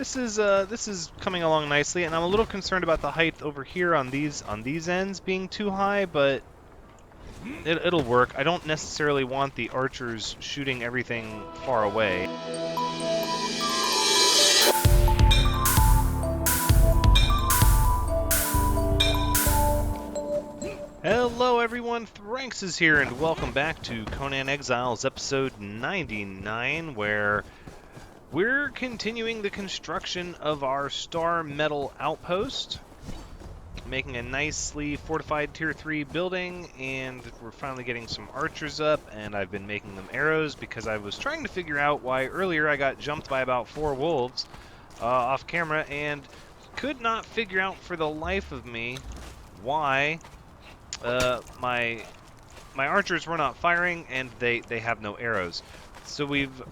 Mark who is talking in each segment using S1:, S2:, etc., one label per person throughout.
S1: This is coming along nicely, and I'm a little concerned about the height over here on these ends being too high, but it'll work. I don't necessarily want the archers shooting everything far away. Hello everyone, Thranxes here, and welcome back to Conan Exiles episode 99, where we're continuing the construction of our star metal outpost, making a nicely fortified tier 3 building, and we're finally getting some archers up, and I've been making them arrows because I was trying to figure out why earlier I got jumped by about 4 wolves off camera, and could not figure out for the life of me why my archers were not firing, and they have no arrows. So we've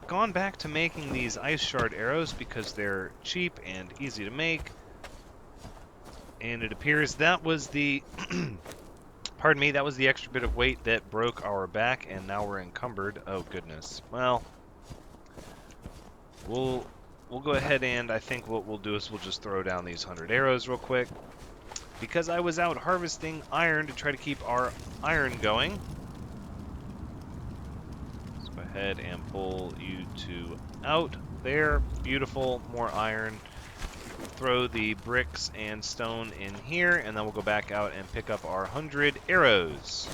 S1: gone back to making these ice shard arrows because they're cheap and easy to make. And it appears that was the pardon me, that was the extra bit of weight that broke our back, and now we're encumbered. Oh goodness. Well, we'll go ahead, and I think what we'll do is we'll just throw down these 100 arrows real quick, because I was out harvesting iron to try to keep our iron going. Let's go ahead and pull you two out. There, beautiful, more iron. Throw the bricks and stone in here, and then we'll go back out and pick up our 100 arrows.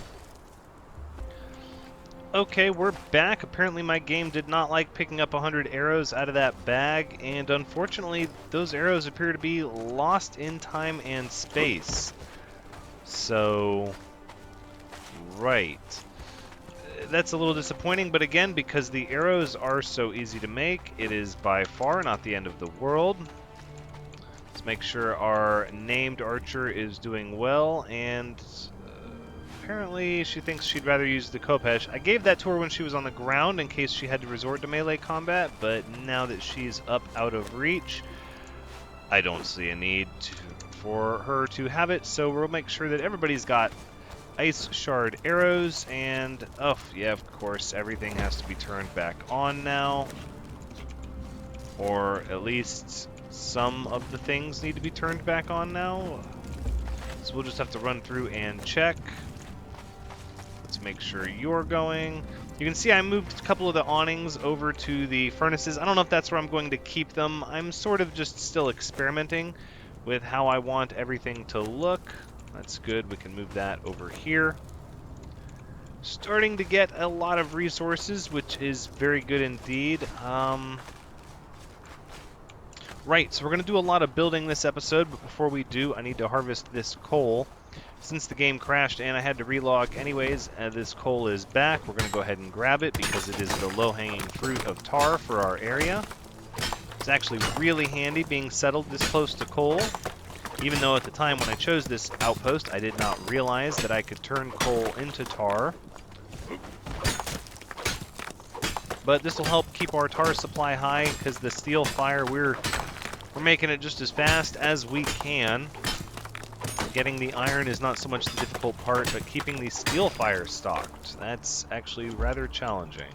S1: Okay, we're back. Apparently my game did not like picking up 100 arrows out of that bag, and unfortunately those arrows appear to be lost in time and space. So, right. That's a little disappointing, but again, because the arrows are so easy to make, it is by far not the end of the world. Let's make sure our named archer is doing well, and apparently she thinks she'd rather use the Khopesh. I gave that to her when she was on the ground in case she had to resort to melee combat, but now that she's up out of reach, I don't see a need for her to have it, so we'll make sure that everybody's got ice shard arrows, and oh yeah, of course, everything has to be turned back on now, or at least some of the things need to be turned back on now. So we'll just have to run through and check. Let's make sure you're going. You can see I moved a couple of the awnings over to the furnaces. I don't know if that's where I'm going to keep them. I'm sort of just still experimenting with how I want everything to look. That's good. We can move that over here. Starting to get a lot of resources, which is very good indeed. Right, so we're going to do a lot of building this episode, but before we do, I need to harvest this coal. Since the game crashed and I had to relog anyways, this coal is back. We're going to go ahead and grab it because it is the low-hanging fruit of tar for our area. It's actually really handy being settled this close to coal, even though at the time when I chose this outpost, I did not realize that I could turn coal into tar. But this will help keep our tar supply high, because the steel fire, we're making it just as fast as we can. Getting the iron is not so much the difficult part, but keeping the steel fire stocked, that's actually rather challenging.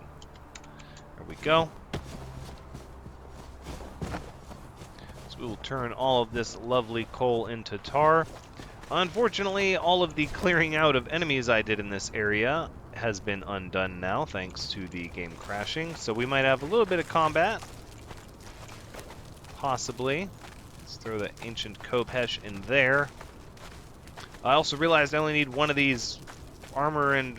S1: There we go. So we will turn all of this lovely coal into tar. Unfortunately, all of the clearing out of enemies I did in this area has been undone now, thanks to the game crashing. So we might have a little bit of combat. Possibly. Let's throw the ancient Khopesh in there. I also realized I only need one of these armor and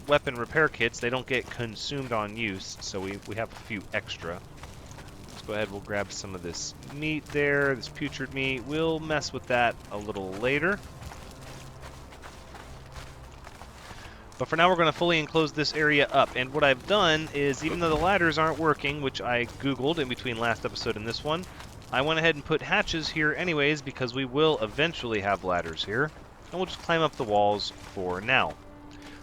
S1: weapon repair kits. They don't get consumed on use, so we have a few extra. Let's go ahead, we'll grab some of this meat there, this putrid meat. We'll mess with that a little later. But for now, we're going to fully enclose this area up. And what I've done is, even though the ladders aren't working, which I Googled in between last episode and this one, I went ahead and put hatches here anyways, because we will eventually have ladders here. And we'll just climb up the walls for now.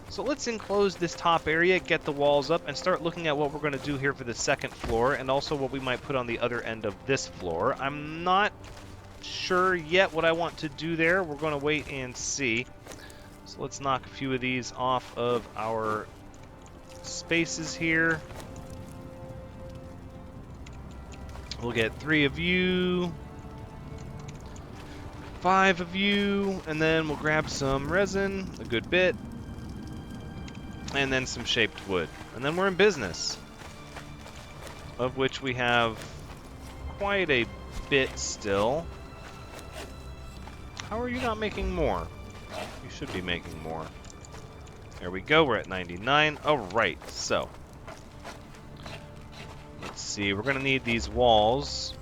S1: So let's enclose this top area, get the walls up, and start looking at what we're going to do here for the second floor, and also what we might put on the other end of this floor. I'm not sure yet what I want to do there. We're going to wait and see. So let's knock a few of these off of our spaces here. We'll get 3 of you, 5 of you, and then we'll grab some resin, a good bit, and then some shaped wood. And then we're in business, of which we have quite a bit still. How are you not making more? You should be making more. There we go, we're at 99. Alright, so. Let's see, we're going to need these walls.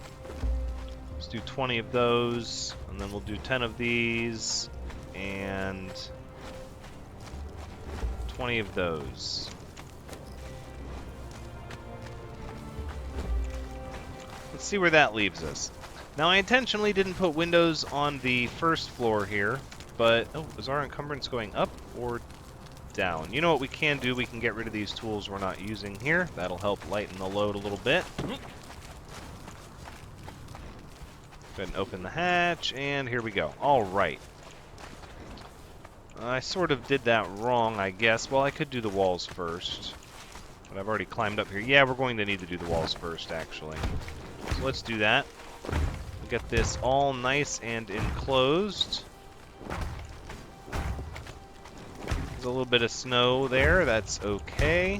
S1: Let's do 20 of those, and then we'll do 10 of these, and 20 of those. Let's see where that leaves us. Now, I intentionally didn't put windows on the first floor here, but... Oh, is our encumbrance going up or down? You know what we can do? We can get rid of these tools we're not using here. That'll help lighten the load a little bit. Go ahead and open the hatch, and here we go. All right. I sort of did that wrong, I guess. Well, I could do the walls first, but I've already climbed up here. Yeah, we're going to need to do the walls first, actually. So let's do that. We'll get this all nice and enclosed. There's a little bit of snow there. That's okay.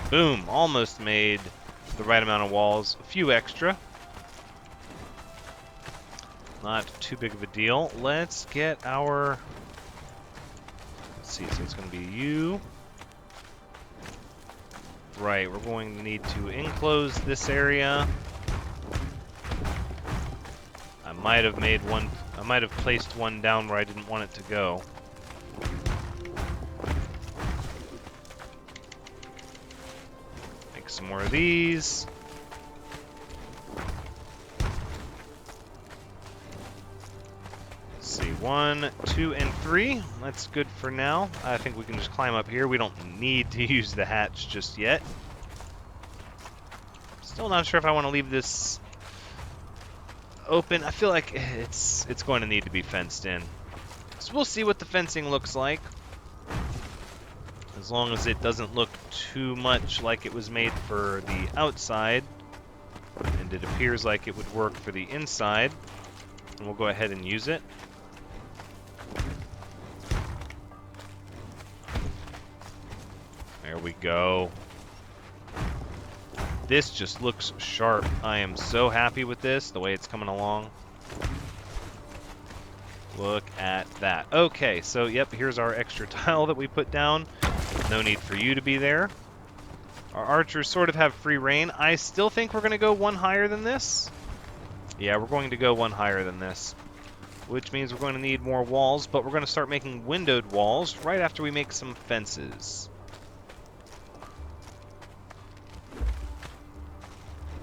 S1: Boom! Almost made the right amount of walls. A few extra. Not too big of a deal. Let's get our... Let's see, so it's going to be you. Right, we're going to need to enclose this area. I might have made one... I might have placed one down where I didn't want it to go. Make some more of these. Let's see, 1, 2, and 3. That's good for now. I think we can just climb up here. We don't need to use the hatch just yet. Still not sure if I want to leave this open. I feel like it's going to need to be fenced in. So we'll see what the fencing looks like. As long as it doesn't look too much like it was made for the outside, and it appears like it would work for the inside, and we'll go ahead and use it. There we go. This just looks sharp. I am so happy with this, the way it's coming along. Look at that. Okay, so yep, here's our extra tile that we put down. No need for you to be there. Our archers sort of have free reign. I still think we're going to go one higher than this. Yeah, we're going to go one higher than this, which means we're going to need more walls, but we're going to start making windowed walls right after we make some fences.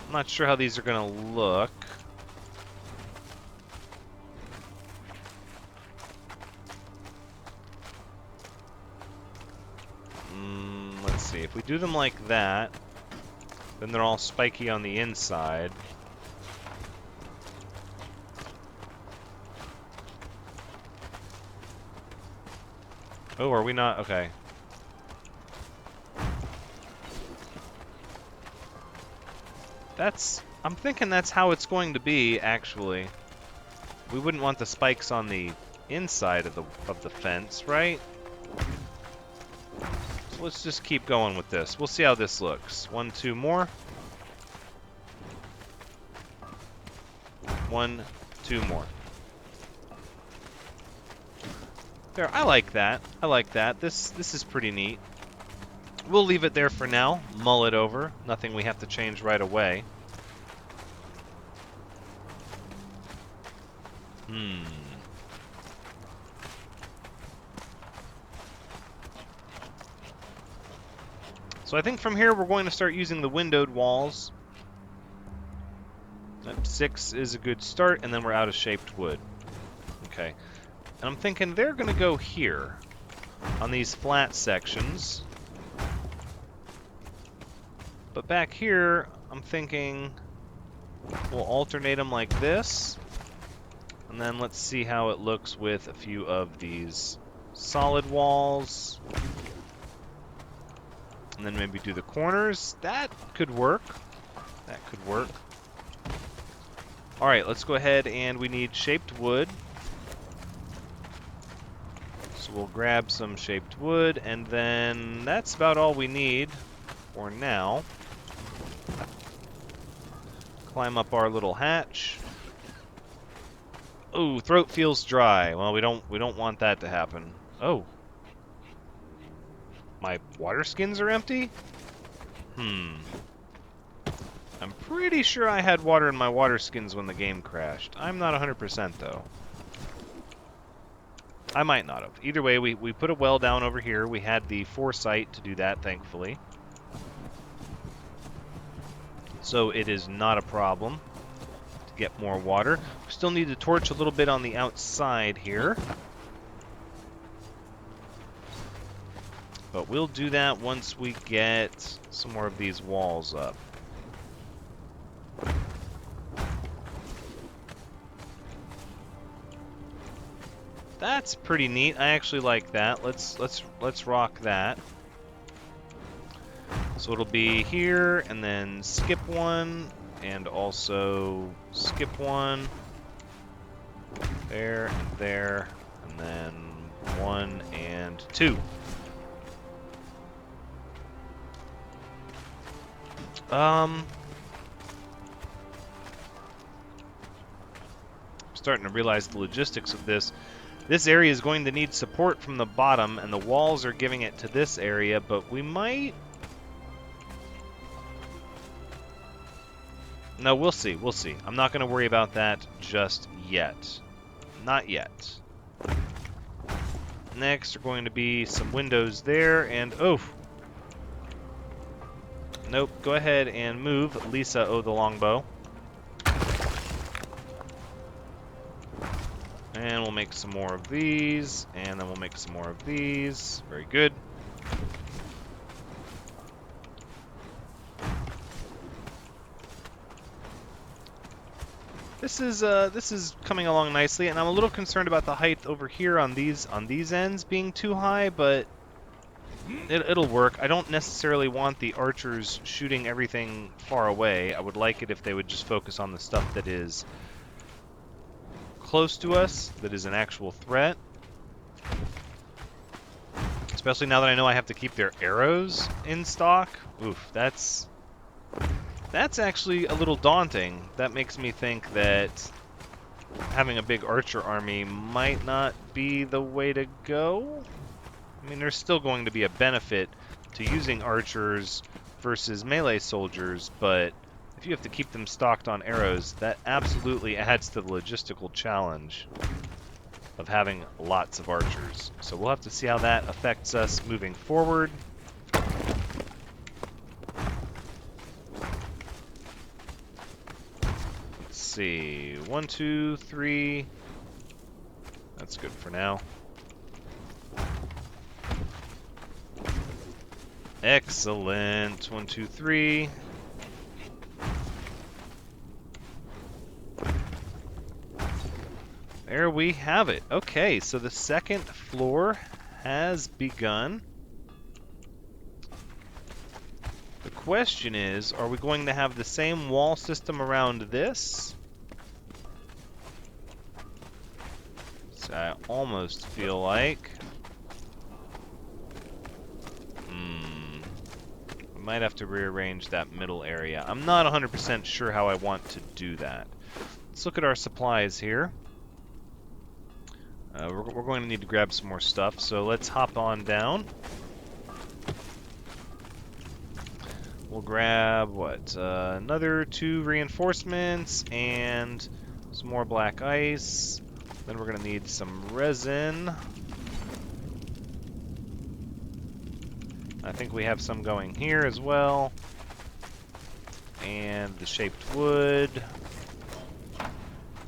S1: I'm not sure how these are going to look. Let's see. If we do them like that, then they're all spiky on the inside. Oh, are we not? Okay. I'm thinking that's how it's going to be, actually. We wouldn't want the spikes on the inside of the fence, right? So let's just keep going with this. We'll see how this looks. 1, 2 more. 1, 2 more. There, I like that. I like that. This is pretty neat. We'll leave it there for now. Mull it over. Nothing we have to change right away. So I think from here we're going to start using the windowed walls. 6 is a good start, and then we're out of shaped wood. Okay. And I'm thinking they're going to go here on these flat sections. But back here, I'm thinking we'll alternate them like this. And then let's see how it looks with a few of these solid walls. and then maybe do the corners. That could work. That could work. All right, let's go ahead, and we need shaped wood. So we'll grab some shaped wood, and then that's about all we need for now. Climb up our little hatch. Ooh, throat feels dry. Well, we don't want that to happen. Oh. My water skins are empty? I'm pretty sure I had water in my water skins when the game crashed. I'm not 100% though. I might not have. Either way, we put a well down over here. We had the foresight to do that, thankfully. So it is not a problem to get more water. We still need to torch a little bit on the outside here. But we'll do that once we get some more of these walls up. That's pretty neat. I actually like that. Let's rock that. So it'll be here, and then skip one, and also skip one. There, and there, and then 1 and 2. Starting to realize the logistics of this. This area is going to need support from the bottom, and the walls are giving it to this area, but we might... No, we'll see, we'll see. I'm not going to worry about that just yet. Not yet. Next are going to be some windows there, and oh! Nope, go ahead and move Lisa O the longbow. And we'll make some more of these, and then we'll make some more of these. Very good. This is coming along nicely, and I'm a little concerned about the height over here on these ends being too high, but it'll work. I don't necessarily want the archers shooting everything far away. I would like it if they would just focus on the stuff that is close to us, that is an actual threat. Especially now that I know I have to keep their arrows in stock. Oof, that's actually a little daunting. That makes me think that having a big archer army might not be the way to go. I mean, there's still going to be a benefit to using archers versus melee soldiers, but if you have to keep them stocked on arrows, that absolutely adds to the logistical challenge of having lots of archers. So we'll have to see how that affects us moving forward. Let's see. 1, 2, 3. That's good for now. Excellent. 1, 2, 3. There we have it. Okay, so the second floor has begun. The question is, are we going to have the same wall system around this? So I almost feel like... I might have to rearrange that middle area. I'm not 100% sure how I want to do that. Let's look at our supplies here. We're going to need to grab some more stuff, so let's hop on down. We'll grab, what, another 2 reinforcements and some more black ice. Then we're going to need some resin. I think we have some going here as well. And the shaped wood.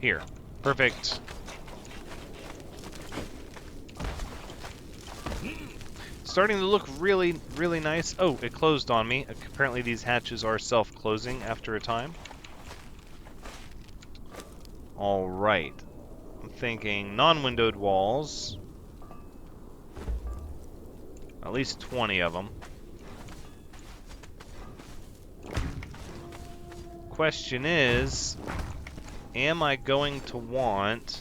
S1: Here. Perfect. Starting to look really, really nice. Oh, it closed on me. Apparently these hatches are self-closing after a time. Alright. I'm thinking non-windowed walls. At least 20 of them. question is, am I going to want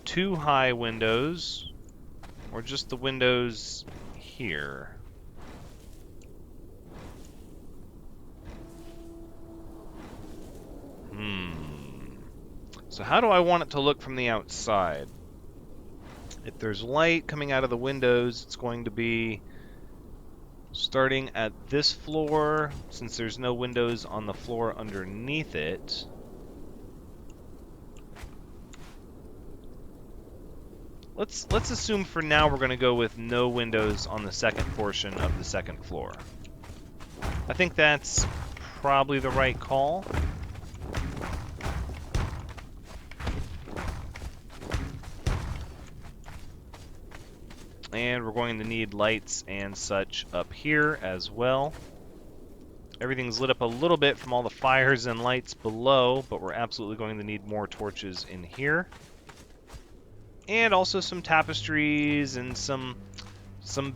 S1: 2 high windows or just the windows here? So how do I want it to look from the outside? If there's light coming out of the windows, it's going to be starting at this floor, since there's no windows on the floor underneath it. Let's assume for now we're going to go with no windows on the second portion of the second floor. I think that's probably the right call. And we're going to need lights and such up here as well. Everything's lit up a little bit from all the fires and lights below, but we're absolutely going to need more torches in here. And also some tapestries and some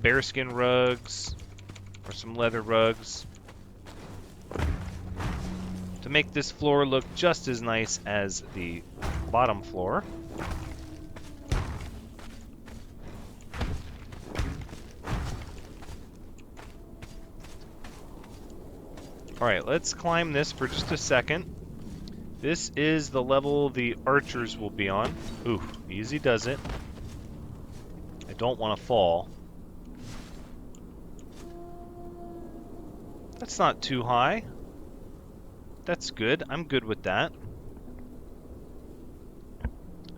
S1: bearskin rugs, or some leather rugs, to make this floor look just as nice as the bottom floor. Alright, let's climb this for just a second. This is the level the archers will be on. Ooh, easy does it. I don't want to fall. That's not too high. That's good. I'm good with that.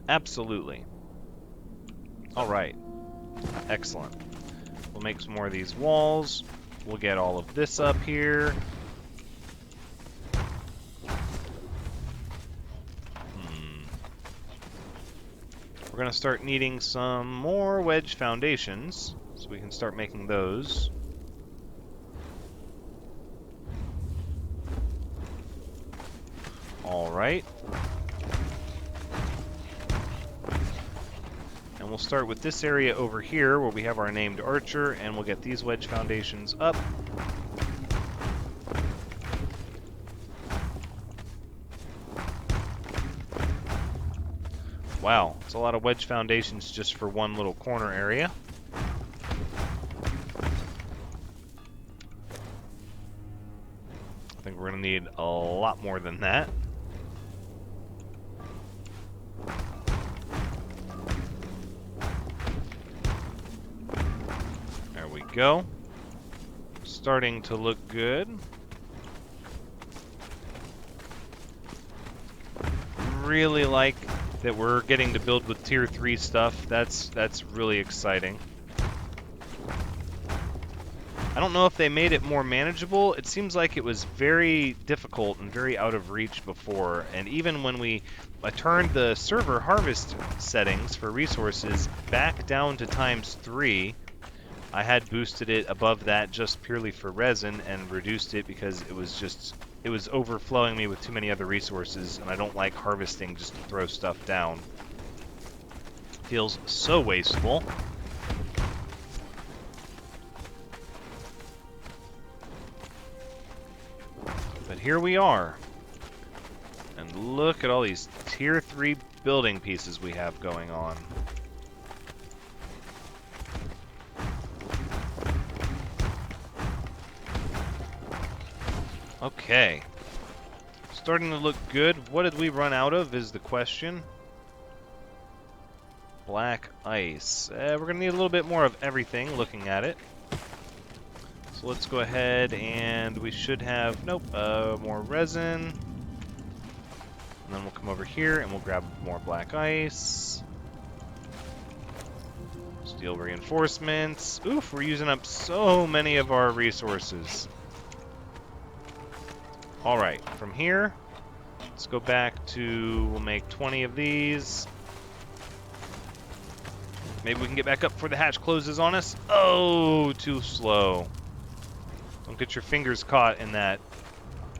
S1: Absolutely. Alright. Excellent. We'll make some more of these walls. We'll get all of this up here. We're going to start needing some more wedge foundations, so we can start making those. Alright. And we'll start with this area over here, where we have our named archer, and we'll get these wedge foundations up. Wow, it's a lot of wedge foundations just for one little corner area. I think we're going to need a lot more than that. There we go. Starting to look good. Really like that we're getting to build with tier 3 stuff. That's really exciting. I don't know if they made it more manageable. It seems like it was very difficult and very out of reach before, and even when I turned the server harvest settings for resources back down to ×3, I had boosted it above that just purely for resin and reduced it because it was overflowing me with too many other resources, and I don't like harvesting just to throw stuff down. Feels so wasteful. But here we are. And look at all these tier 3 building pieces we have going on. Okay. Starting to look good. What did we run out of is the question. Black ice. We're going to need a little bit more of everything looking at it. So let's go ahead and we should have, nope, more resin. And then we'll come over here and we'll grab more black ice. Steel reinforcements. Oof, we're using up so many of our resources. Alright, from here, let's go back to, we'll make 20 of these. Maybe we can get back up before the hatch closes on us. Oh, too slow. Don't get your fingers caught in that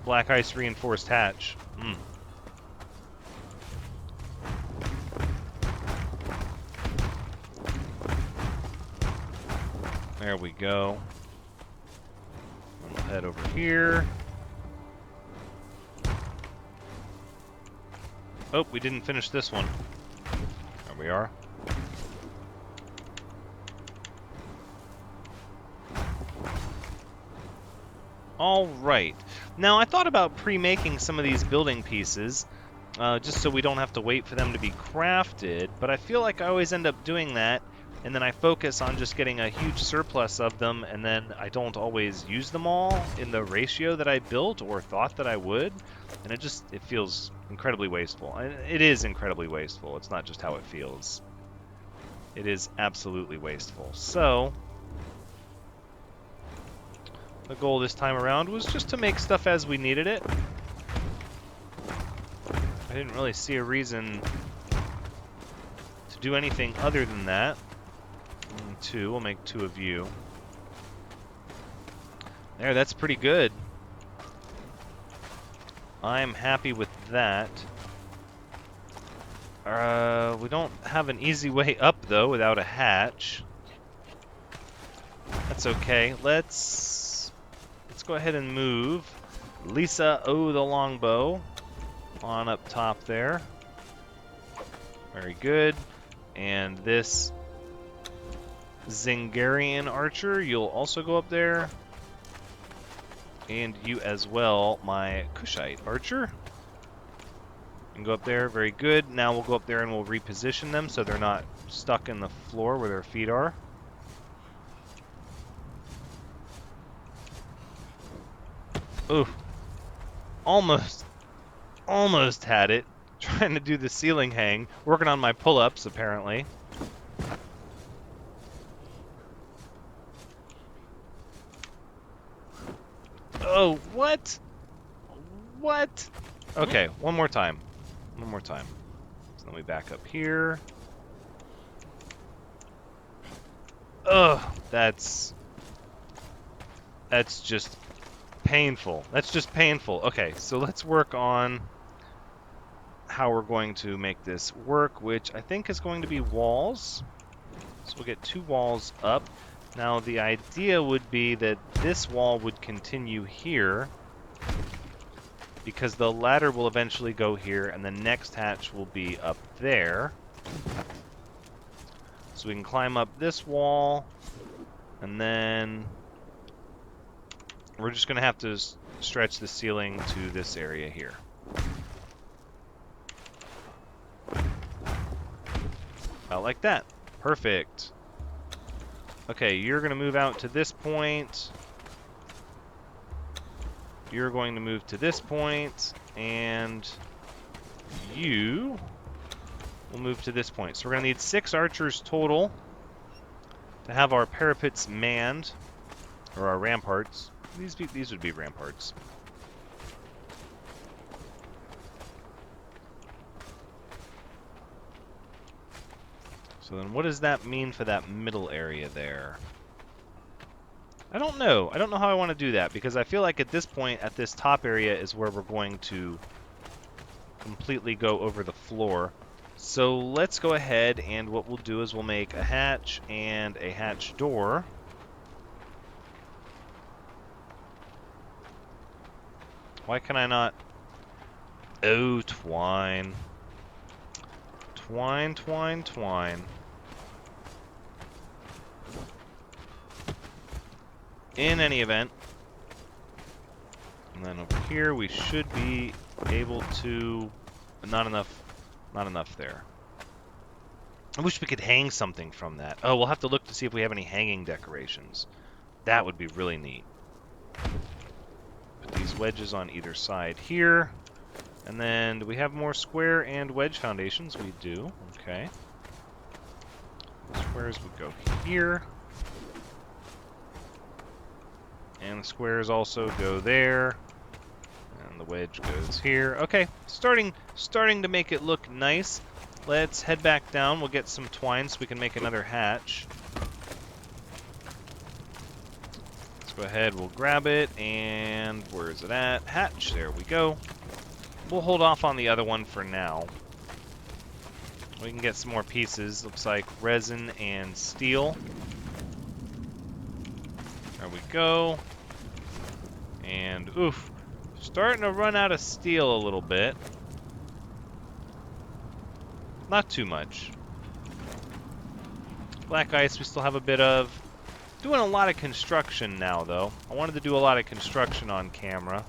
S1: black ice reinforced hatch. There we go. And we'll head over here. Oh, we didn't finish this one. There we are. Alright. Now, I thought about pre-making some of these building pieces, just so we don't have to wait for them to be crafted, but I feel like I always end up doing that, and then I focus on just getting a huge surplus of them, and then I don't always use them all in the ratio that I built or thought that I would, and it feels incredibly wasteful. It is incredibly wasteful. It's not just how it feels. It is absolutely wasteful. So the goal this time around was just to make stuff as we needed it. I didn't really see a reason to do anything other than that. We'll make 2 of you. There, that's pretty good. I'm happy with that. We don't have an easy way up, though, without a hatch. That's okay. Let's go ahead and move Lisa O the longbow on up top there. Very good. And this Zingarian archer, you'll also go up there. And you as well, my Kushite archer. And go up there, very good. Now we'll go up there and we'll reposition them so they're not stuck in the floor where their feet are. Ooh, almost had it. Trying to do the ceiling hang. Working on my pull-ups, apparently. Oh, what? What? Okay, one more time. One more time. So then we back up here. Ugh, that's just painful. That's just painful. Okay, so let's work on how we're going to make this work, which I think is going to be walls. So we'll get 2 walls up. Now the idea would be that this wall would continue here, because the ladder will eventually go here, and the next hatch will be up there. So we can climb up this wall, and then we're just going to have to stretch the ceiling to this area here. About like that. Perfect. Okay, you're going to move out to this point. You're going to move to this point, and you will move to this point. So we're going to need 6 archers total to have our parapets manned, or our ramparts. These would be ramparts. So then what does that mean for that middle area there? I don't know. I don't know how I want to do that, because I feel like at this point, at this top area is where we're going to completely go over the floor. So let's go ahead, and what we'll do is we'll make a hatch and a hatch door. Why can I not? Oh, twine. Twine, twine, twine. In any event, and then over here we should be able to, but not enough there. I wish we could hang something from that. Oh, we'll have to look to see if we have any hanging decorations. That would be really neat. Put these wedges on either side here, and then do we have more square and wedge foundations? We do. Okay. Squares would go here. And the squares also go there. And the wedge goes here. Okay, starting to make it look nice. Let's head back down. We'll get some twine so we can make another hatch. Let's go ahead, we'll grab it, and where is it at? Hatch, there we go. We'll hold off on the other one for now. We can get some more pieces. Looks like resin and steel. There we go. And oof, starting to run out of steel a little bit. Not too much. Black ice we still have a bit of. Doing a lot of construction now, though. I wanted to do a lot of construction on camera.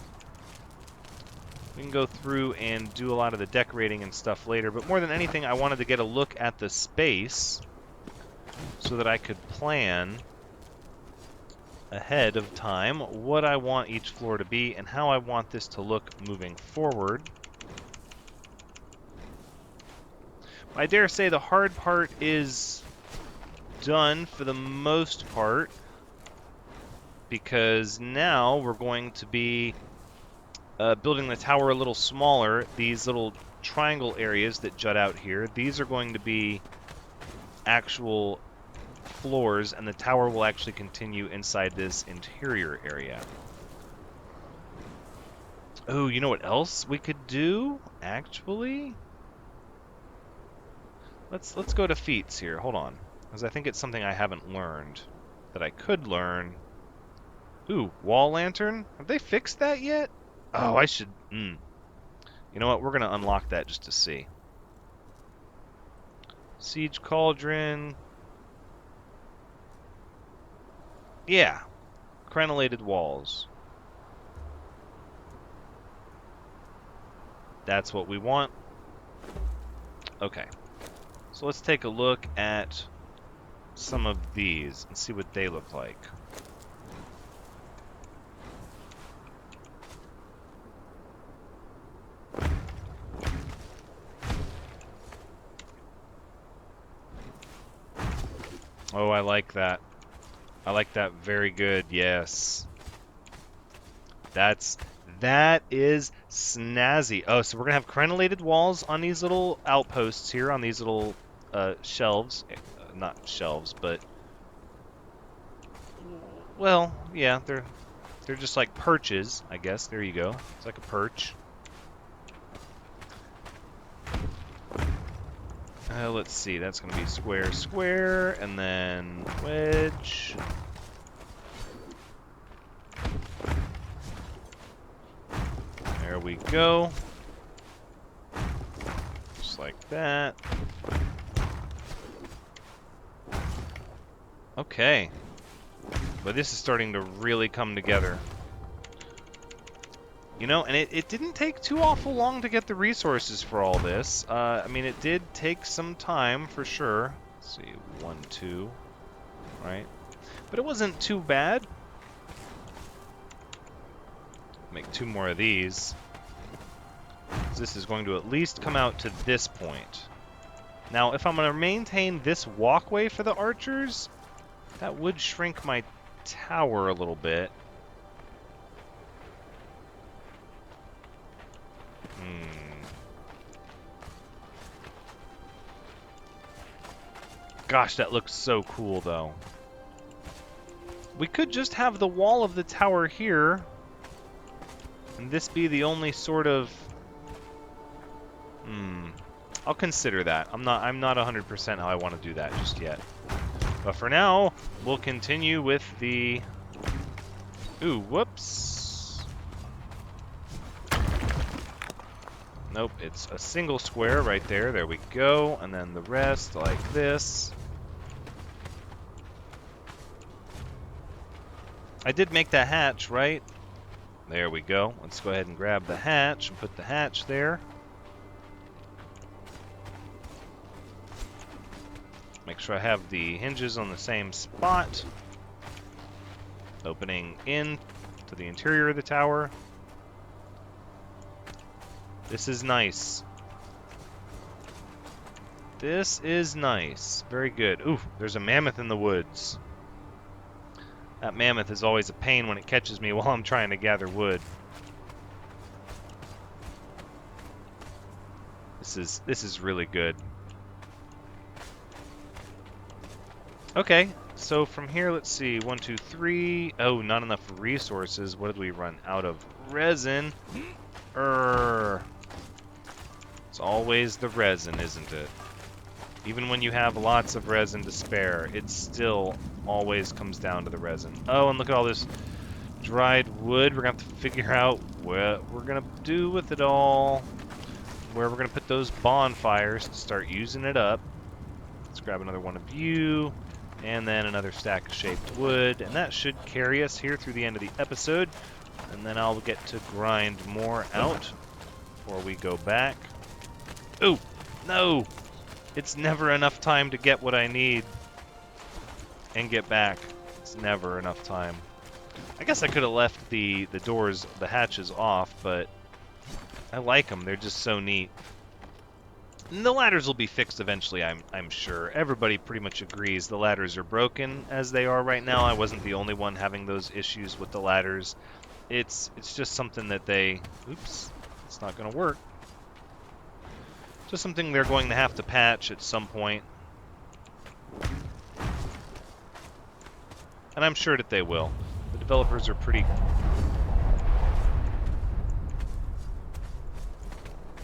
S1: We can go through and do a lot of the decorating and stuff later, but more than anything, I wanted to get a look at the space so that I could plan ahead of time what I want each floor to be and how I want this to look moving forward. I dare say the hard part is done for the most part, because now we're going to be building the tower a little smaller. These little triangle areas that jut out here, these are going to be actual floors, and the tower will actually continue inside this interior area. Oh, you know what else we could do, actually? Let's go to feats here. Hold on, because I think it's something I haven't learned that I could learn. Ooh, wall lantern? Have they fixed that yet? Oh, I should... You know what? We're going to unlock that just to see. Siege cauldron. Yeah. Crenellated walls. That's what we want. Okay. So let's take a look at some of these and see what they look like. Oh, I like that. I like that very good, yes. That is snazzy. Oh, so we're gonna have crenellated walls on these little outposts here, on these little shelves. Not shelves, but... Well, yeah, they're just like perches, I guess. There you go. It's like a perch. Let's see, that's going to be square, square, and then wedge. There we go. Just like that. Okay. But this is starting to really come together. You know, and it didn't take too awful long to get the resources for all this. I mean, it did take some time, for sure. Let's see, 1, 2, right? But it wasn't too bad. Make 2 more of these. This is going to at least come out to this point. Now, if I'm going to maintain this walkway for the archers, that would shrink my tower a little bit. Gosh, that looks so cool, though. We could just have the wall of the tower here, and this be the only sort of... I'll consider that. I'm not 100% how I want to do that just yet. But for now, we'll continue with the... Ooh, whoops. Nope, it's a single square right there. There we go. And then the rest like this. I did make that hatch, right? There we go. Let's go ahead and grab the hatch and put the hatch there. Make sure I have the hinges on the same spot. Opening in to the interior of the tower. This is nice. This is nice. Very good. Ooh, there's a mammoth in the woods. That mammoth is always a pain when it catches me while I'm trying to gather wood. This is really good. Okay, so from here, let's see. 1, 2, 3. Oh, not enough resources. What did we run out of? Resin. It's always the resin, isn't it? Even when you have lots of resin to spare, it still always comes down to the resin. Oh, and look at all this dried wood. We're going to have to figure out what we're going to do with it all. where we're going to put those bonfires to start using it up. Let's grab another one of you, and then another stack of shaped wood, and that should carry us here through the end of the episode. And then I'll get to grind more out before we go back. Ooh, no! It's never enough time to get what I need and get back. It's never enough time. I guess I could have left the doors, the hatches off, but I like them. They're just so neat. And the ladders will be fixed eventually, I'm sure. Everybody pretty much agrees the ladders are broken as they are right now. I wasn't the only one having those issues with the ladders. It's just something that they... Oops, it's not going to work. Just something they're going to have to patch at some point. And I'm sure that they will. The developers are pretty...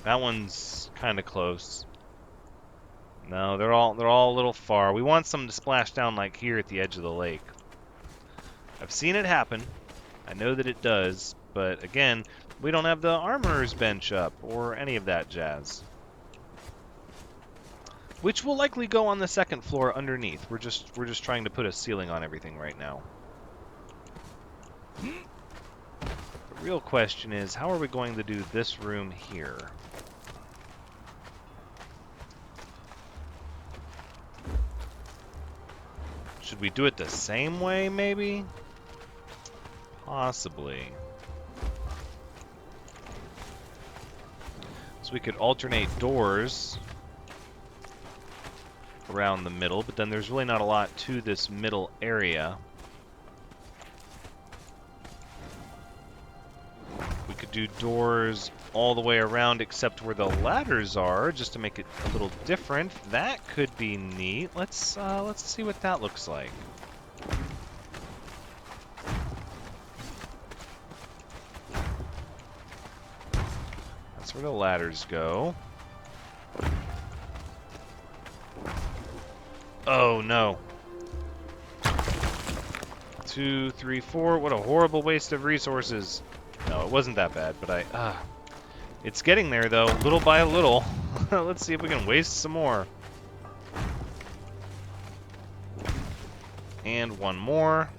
S1: That one's kind of close. No, they're all a little far. We want some to splash down like here at the edge of the lake. I've seen it happen. I know that it does, but again, we don't have the armorer's bench up or any of that jazz. Which will likely go on the second floor underneath. We're just trying to put a ceiling on everything right now. The real question is, how are we going to do this room here? Should we do it the same way, maybe? Possibly. So we could alternate doors around the middle, but then there's really not a lot to this middle area. We could do doors all the way around except where the ladders are, just to make it a little different. That could be neat. Let's see what that looks like. That's where the ladders go. Oh no. 2, 3, 4. What a horrible waste of resources. No, it wasn't that bad, but it's getting there though, little by little. Let's see if we can waste some more. And one more.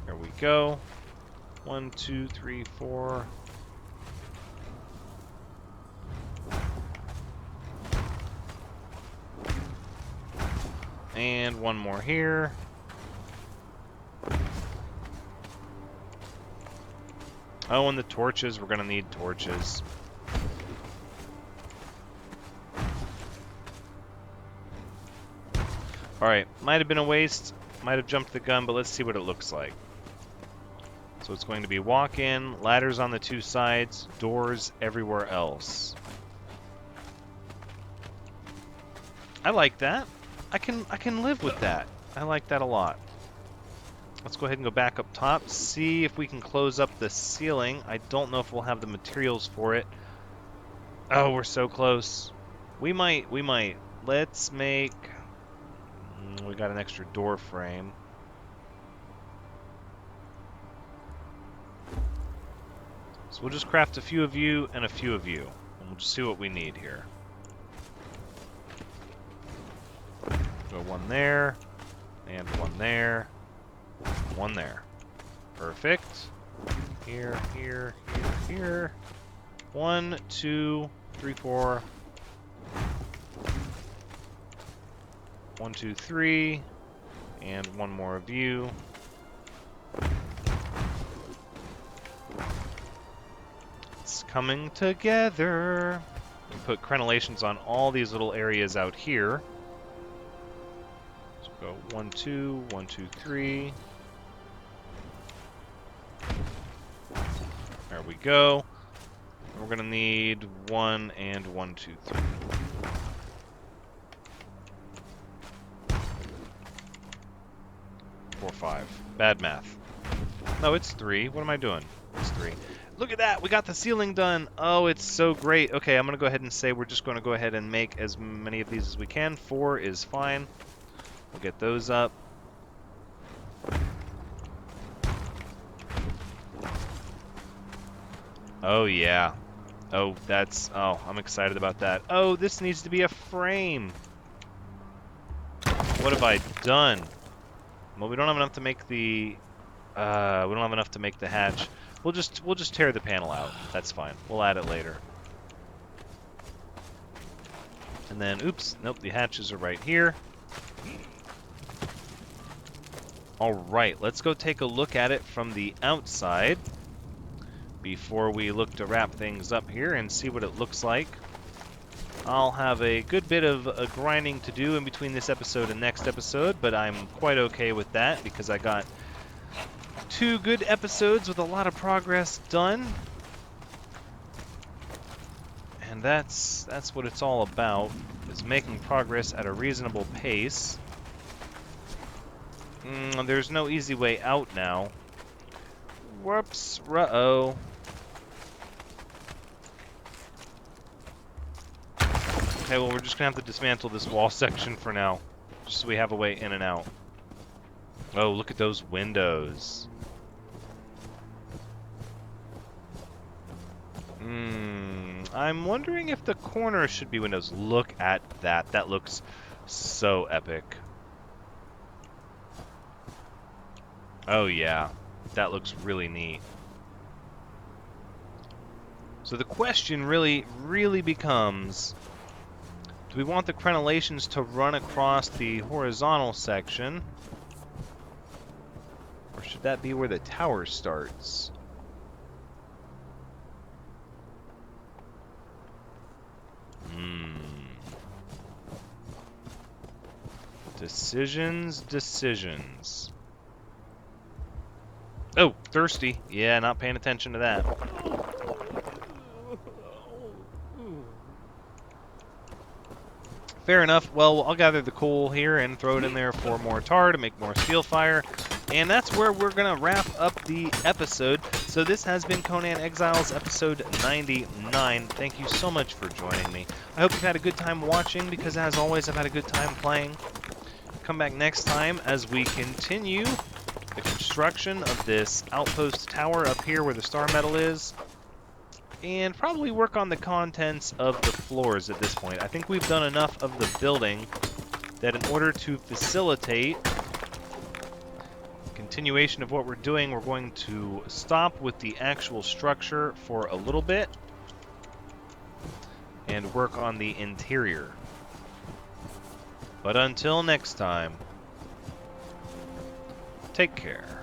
S1: There we go. 1, 2, 3, 4. And one more here. Oh, and the torches. We're going to need torches. Alright, might have been a waste. Might have jumped the gun, but let's see what it looks like. So it's going to be walk-in, ladders on the two sides, doors everywhere else. I like that. I can live with that. I like that a lot. Let's go ahead and go back up top, see if we can close up the ceiling. I don't know if we'll have the materials for it. Oh, we're so close. We might. Let's make... We got an extra door frame. So we'll just craft a few of you and a few of you. And we'll just see what we need here. Go one there, and one there, one there. Perfect. Here, here, here, here. 1, 2, 3, 4. 1, 2, 3. And one more of you. It's coming together. We put crenellations on all these little areas out here. Go 1, 2, 1, 2, 3. There we go. And we're gonna need 1 and 1, 2, 3. 4, 5. Bad math. No, it's 3. What am I doing? It's 3. Look at that! We got the ceiling done! Oh, it's so great. Okay, I'm gonna go ahead and say we're just gonna go ahead and make as many of these as we can. 4 is fine. We'll get those up. Oh yeah. Oh, I'm excited about that. Oh, this needs to be a frame. What have I done? Well, we don't have enough to make the, we don't have enough to make the hatch. We'll just tear the panel out. That's fine. We'll add it later. And then, oops, nope, the hatches are right here. All right, let's go take a look at it from the outside before we look to wrap things up here and see what it looks like. I'll have a good bit of grinding to do in between this episode and next episode, but I'm quite okay with that because I got 2 good episodes with a lot of progress done. And that's what it's all about, is making progress at a reasonable pace. There's no easy way out now. Whoops, uh-oh. Okay, well, we're just gonna have to dismantle this wall section for now, just so we have a way in and out. Oh, look at those windows. I'm wondering if the corners should be windows. Look at that. That looks so epic. Oh, yeah. That looks really neat. So the question really becomes, do we want the crenellations to run across the horizontal section? Or should that be where the tower starts? Decisions. Oh, thirsty. Yeah, not paying attention to that. Fair enough. Well, I'll gather the coal here and throw it in there for more tar to make more steel fire. And that's where we're going to wrap up the episode. So this has been Conan Exiles, episode 99. Thank you so much for joining me. I hope you've had a good time watching, because as always, I've had a good time playing. Come back next time as we continue the construction of this outpost tower up here where the star metal is, and probably work on the contents of the floors at this point. I think we've done enough of the building that in order to facilitate continuation of what we're doing, we're going to stop with the actual structure for a little bit and work on the interior. But until next time, take care.